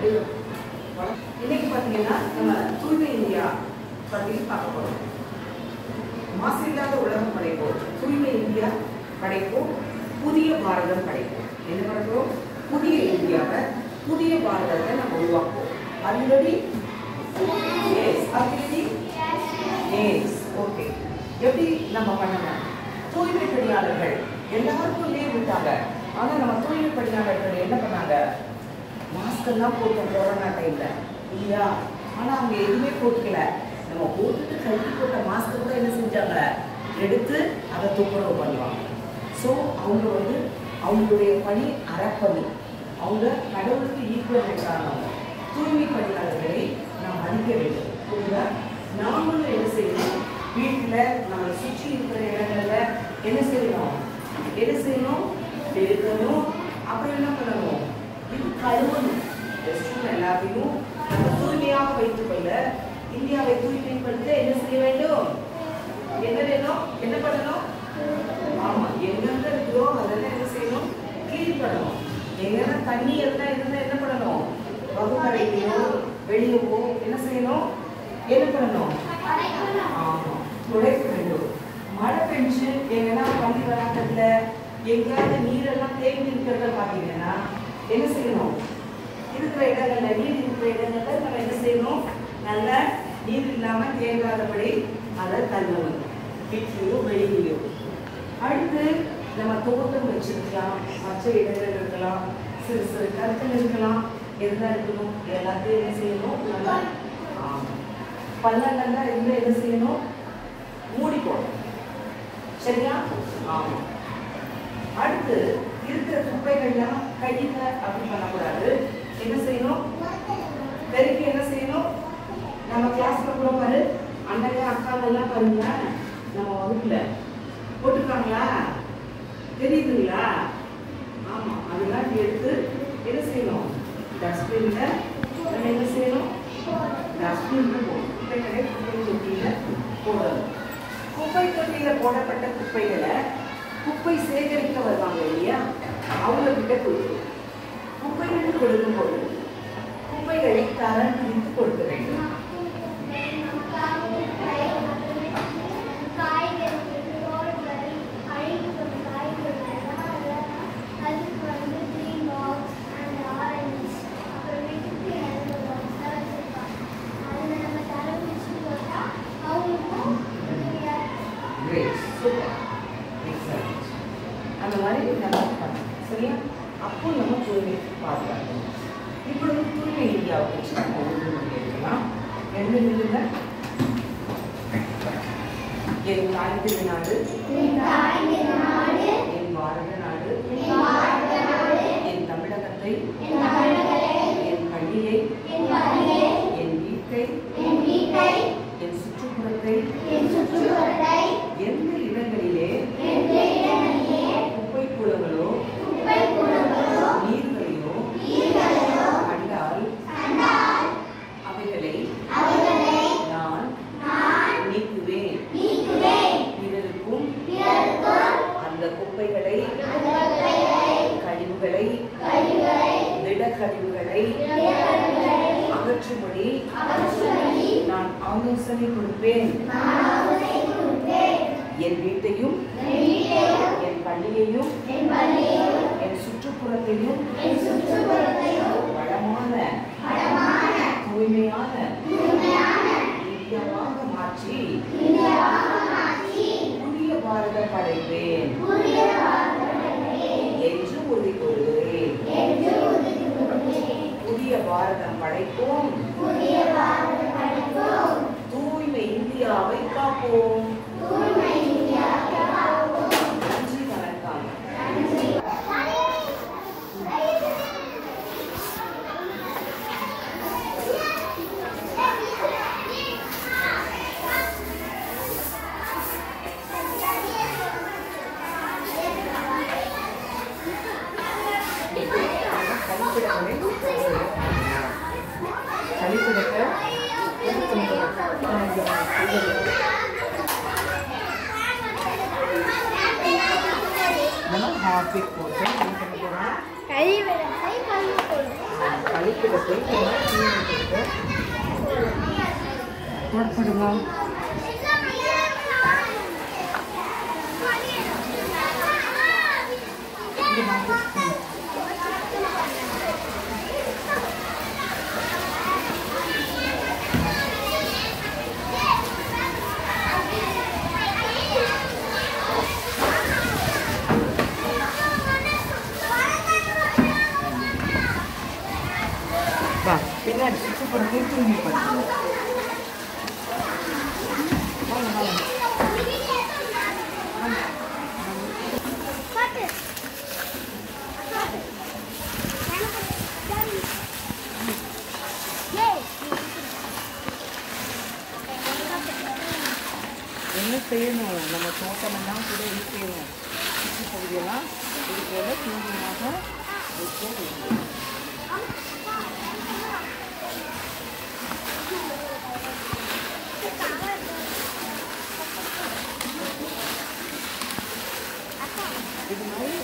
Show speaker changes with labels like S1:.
S1: இன்னைக்கு பார்த்தீங்கன்னா நம்ம தூய்மை இந்தியா பற்றி பார்க்க போகிறோம். மாசு இல்லாத உலகம் படைப்போம், தூய்மை இந்தியா படைப்போம், புதிய பாரதம் படைப்போம். என்ன பண்ணுறோம்? புதிய இந்தியாவை, புதிய பாரதத்தை நம்ம உருவாக்குவோம். Already okay. எப்படி நம்ம பண்ணணும்? தூய்மை பணியாளர்கள் எல்லாருக்கும் லீவ் விட்டாங்க. ஆனால் நம்ம தூய்மை பணியாளர்கள் என்ன பண்ணாங்க? மாஸ்க் எல்லாம் போட்டோம் கொரோனா டைம்ல இல்லையா? ஆனால் அவங்க எதுவுமே போட்டுக்கல. நம்ம போட்டுட்டு கல்வி போட்ட மாஸ்க் கூட என்ன செஞ்சாங்க? எடுத்து அதை துப்புரவு பண்ணுவாங்க. ஸோ அவங்க அவங்களுடைய பணி அறப்பணி. அவங்க கடவுளுக்கு ஈக்குவலானவங்க. தூய்மை பணியாளர்களை நாம் மதிக்க வேண்டும். புரியுதா? நாமளும் என்ன செய்யணும்? வீட்டில் நம்மளை சுற்றி இருக்கிற இடங்கள்ல என்ன செய்யணும்? பெருக்கணும். அப்புறம் என்ன பண்ணணும்? இது கழுவணும். எல்லாத்தையும் நம்ம தூய்மையாக வைத்துக் கொள்ள, இந்தியாவை தூய்மைப்படுத்த என்ன செய்ய வேண்டும்? என்ன வேணும்? என்ன பண்ணணும்? ஆமா, எங்கெங்க இருக்குதோ அதெல்லாம் என்ன செய்யணும்? கிளீன் பண்ணணும். எங்கன்னா தண்ணி இருந்தா என்ன பண்ணணும்? வகுப்பறையிலோ வெளியவோ என்ன செய்யணும்? என்ன பண்ணணும்? ஆமா, துடைக்க வேண்டும். மழை பெஞ்சு எங்கன்னா பள்ளி வளாகத்துல எங்கேயாவது நீரெல்லாம் தேங்கி இருக்கிறத பார்த்தீங்கன்னா என்ன செய்யணும்? இருக்கிற இடங்கள்ல, நீர் இருக்கிற இடங்கள்ல நம்ம என்ன செய்யணும்? நல்ல நீர் இல்லாம தேங்காதபடி அதை தள்ளணும், வீட்லையோ வெளியிலையோ. அடுத்து நம்ம தோட்டம் வச்சிருக்கலாம், பச்சை இடங்கள் இருக்கலாம், சிறு சிறு கற்கள் இருக்கலாம். எதுதான் இருக்கணும்? எல்லாத்தையும் என்ன செய்யணும்? நல்லா பள்ளங்கள்லாம் இருந்து என்ன செய்யணும்? மூடி போடணும். சரியா? ஆமா. அடுத்து இருக்கிற குப்பைகள்லாம் கழிக்க அப்படி பண்ணக்கூடாது. என்ன செய்யணும்? பெருக்கி என்ன செய்யணும்? நம்ம கிளாஸ்ல கூட பாரு, அண்ணங்க அக்காவெல்லாம் பாருங்க, நம்ம வகுப்புல போட்டுருக்காங்களா? தெரியுதுங்களா? ஆமா, அதெல்லாம் எடுத்து என்ன செய்யணும்? டஸ்ட்பின்ல நம்ம என்ன செய்யணும்? டஸ்ட்பின்ல போடணும். குப்பைகளை குப்பை தொட்டியில போடணும். குப்பை தொட்டியில போடப்பட்ட குப்பைகளை குப்பை சேகரிக்க வருவாங்க இல்லையா? அவங்க கிட்ட கொடுக்கணும். குப்பைகளுக்கு கொடுக்கும்போது குப்பைகளை தரம் பிரித்து கொடுக்க வேண்டும். அந்த மாதிரி நம்ம பண்ணணும். சரியா? அப்போ நம்ம தூய்மை பாதுகாக்கணும். இப்பொழுது தூய்மை இந்தியாவை வச்சு நம்ம எடுக்கலாம். என்ன நில்லுங்க? என் தாய் திருநாடு, என் பாரத நாடு, என் தமிழகத்தை, என் பள்ளியை, என் வீட்டை, என் சுற்றுப்புறத்தை, எந்த இடங்களிலே குப்பை கூலங்களோ நீர்களையோ கண்டால் அவைகளை நான் நீக்குவேன். பிறருக்கும் அந்த குப்பைகளை, கழிவுகளை, திடக்கழிவுகளை அகற்றும்படி நான் ஆலோசனை கொடுப்பேன். என் வீட்டையும், என் பள்ளியையும், என் சுற்றுப்புறத்தையும் வளமான தூய்மையான இந்தியாவாக மாற்றி புதிய பாரதம் படைப்பேன் என்று உறுதி கொள்கிறேன். புதிய பாரதம் படைப்போம், தூய்மை இந்தியாவை காப்போம். நன்றி, வணக்கம். ஹார்பிக் போட்டு என்ன பண்ண போகிறோம்?
S2: கழிப்பிடத்தை
S1: கழிப்பிடத்தை போடப்படுங்க. பின்னாடி சுத்தப்படுறது தூங்கி பண்ணுவோம். என்ன செய்யணும்? நம்ம தோட்டமெல்லாம் கூட இருக்கணும். சுற்றி பகுதியெல்லாம் இதுபோல தூய்மையாக வைக்க வேண்டும். இது மாதிரி